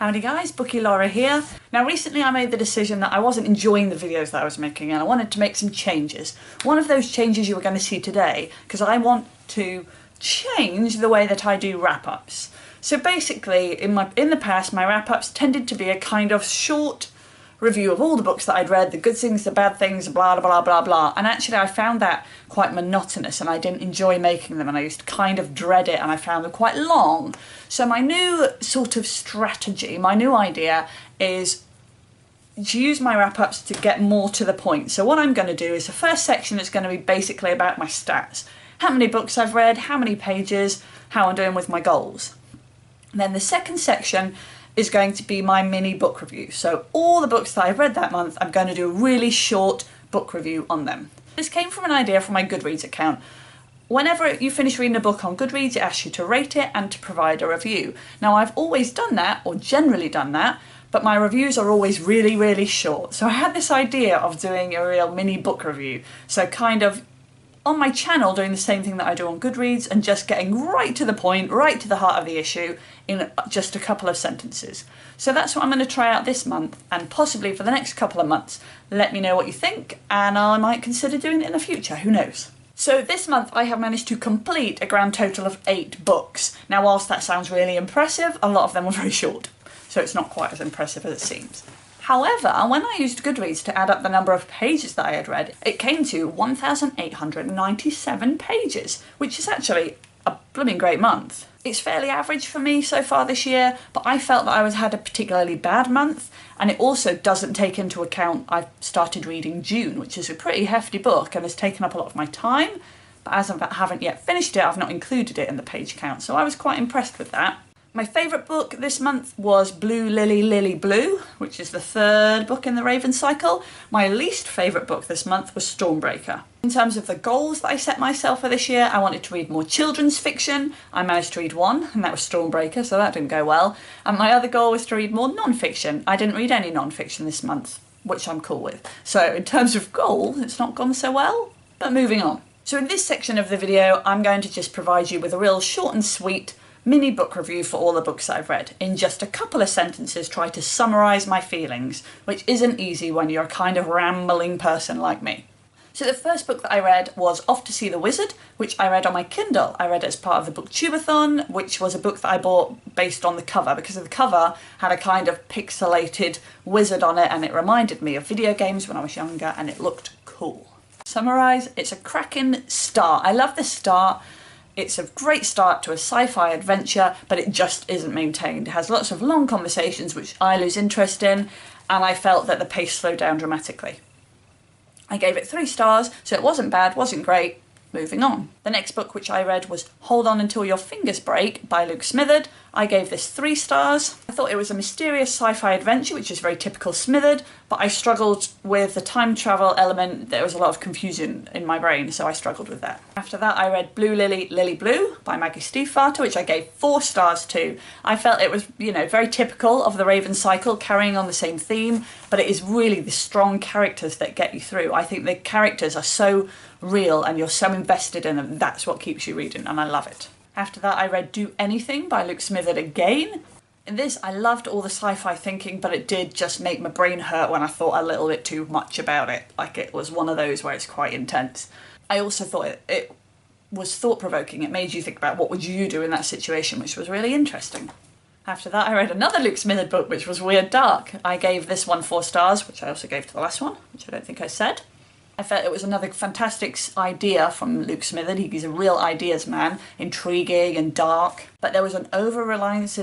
Howdy guys, Bookie Laura here. Now recently I made the decision that I wasn't enjoying the videos that I was making and I wanted to make some changes. One of those changes you were going to see today, because I want to change the way that I do wrap-ups. So basically, in the past, my wrap-ups tended to be a kind of short review of all the books that I'd read, the good things, the bad things, blah, blah, blah, blah, blah. And actually I found that quite monotonous and I didn't enjoy making them and I used to kind of dread it and I found them quite long. So my new sort of strategy, my new idea is to use my wrap-ups to get more to the point. So what I'm going to do is the first section is going to be basically about my stats. How many books I've read, how many pages, how I'm doing with my goals. And then the second section is going to be my mini book review. So all the books that I've read that month, I'm going to do a really short book review on them. This came from an idea from my Goodreads account. Whenever you finish reading a book on Goodreads, it asks you to rate it and to provide a review. Now I've always done that, or generally done that, but my reviews are always really, really short. So I had this idea of doing a real mini book review. So kind of on my channel doing the same thing that I do on Goodreads and just getting right to the point, right to the heart of the issue in just a couple of sentences. So that's what I'm going to try out this month and possibly for the next couple of months. Let me know what you think and I might consider doing it in the future, who knows. So this month I have managed to complete a grand total of 8 books. Now whilst that sounds really impressive, a lot of them were very short, so it's not quite as impressive as it seems. However, when I used Goodreads to add up the number of pages that I had read, it came to 1,897 pages, which is actually a blooming great month. It's fairly average for me so far this year, but I felt that I had a particularly bad month, and it also doesn't take into account I've started reading June, which is a pretty hefty book and has taken up a lot of my time, but as I haven't yet finished it, I've not included it in the page count, so I was quite impressed with that. My favourite book this month was Blue Lily Lily Blue, which is the 3rd book in the Raven cycle. My least favourite book this month was Stormbreaker. In terms of the goals that I set myself for this year, I wanted to read more children's fiction. I managed to read one, and that was Stormbreaker, so that didn't go well. And my other goal was to read more non-fiction. I didn't read any non-fiction this month, which I'm cool with. So in terms of goals, it's not gone so well, but moving on. So in this section of the video, I'm going to just provide you with a real short and sweet mini book review for all the books I've read. In just a couple of sentences, try to summarise my feelings, which isn't easy when you're a kind of rambling person like me. So the first book that I read was Off to See the Wizard, which I read on my Kindle. I read it as part of the Booktubeathon, which was a book that I bought based on the cover, because the cover had a kind of pixelated wizard on it and it reminded me of video games when I was younger and it looked cool. Summarise, it's a cracking start. I love the start. It's a great start to a sci-fi adventure, but it just isn't maintained. It has lots of long conversations which I lose interest in, and I felt that the pace slowed down dramatically. I gave it 3 stars, so it wasn't bad, wasn't great. Moving on. The next book which I read was Hold On Until Your Fingers Break by Luke Smitherd. I gave this 3 stars. I thought it was a mysterious sci-fi adventure, which is very typical Smitherd, but I struggled with the time travel element. There was a lot of confusion in my brain, so I struggled with that. After that, I read Blue Lily Lily Blue by Maggie Stiefvater, which I gave 4 stars to. I felt it was, very typical of the Raven cycle, carrying on the same theme, but it is really the strong characters that get you through. I think the characters are so real and you're so invested in them, that's what keeps you reading, and I love it. After that I read Do Anything by Luke Smitherd again. In this I loved all the sci-fi thinking, but it did just make my brain hurt when I thought a little bit too much about it. Like it was one of those where it's quite intense. I also thought it was thought-provoking. It made you think about what would you do in that situation, which was really interesting. After that I read another Luke Smitherd book, which was Weird Dark. I gave this one 4 stars, which I also gave to the last one, which I don't think I said. I felt it was another fantastic idea from Luke Smitherd. He's a real ideas man, intriguing and dark. But there was an over-reliance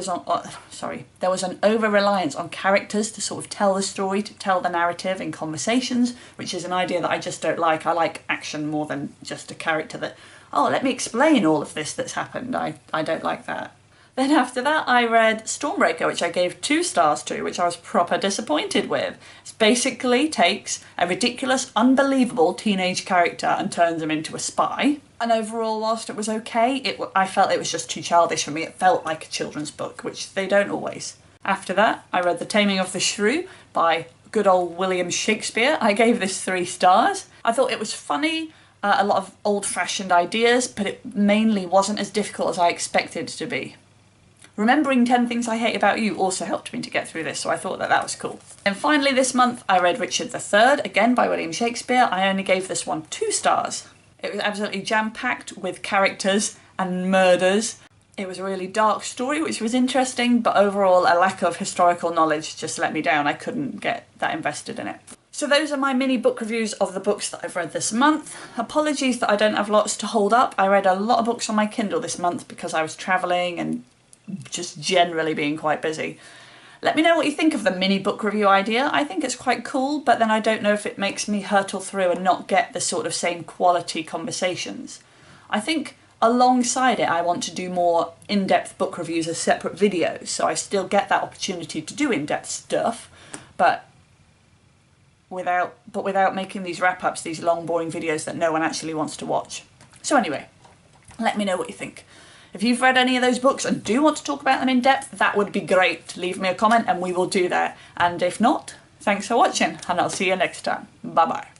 on characters to sort of tell the story, to tell the narrative in conversations, which is an idea that I just don't like. I like action more than just a character that, oh, let me explain all of this that's happened. I don't like that. Then after that I read Stormbreaker, which I gave 2 stars to, which I was proper disappointed with. It basically takes a ridiculous, unbelievable teenage character and turns him into a spy. And overall, whilst it was okay, I felt it was just too childish for me. It felt like a children's book, which they don't always. After that, I read The Taming of the Shrew by good old William Shakespeare. I gave this 3 stars. I thought it was funny, a lot of old-fashioned ideas, but it mainly wasn't as difficult as I expected it to be. remembering 10 Things I Hate About You also helped me to get through this, so I thought that was cool. And finally this month I read Richard III, again by William Shakespeare. I only gave this one 2 stars. It was absolutely jam-packed with characters and murders. It was a really dark story, which was interesting, but overall a lack of historical knowledge just let me down. I couldn't get that invested in it. So those are my mini book reviews of the books that I've read this month. Apologies that I don't have lots to hold up. I read a lot of books on my Kindle this month because I was travelling and just generally being quite busy. Let me know what you think of the mini book review idea. I think it's quite cool, but then I don't know if it makes me hurtle through and not get the sort of same quality conversations. I think alongside it I want to do more in-depth book reviews as separate videos, so I still get that opportunity to do in-depth stuff, but without making these wrap-ups, these long boring videos that no one actually wants to watch. So anyway, let me know what you think. If you've read any of those books and do want to talk about them in depth, that would be great. Leave me a comment and we will do that. And if not, thanks for watching and I'll see you next time. Bye bye.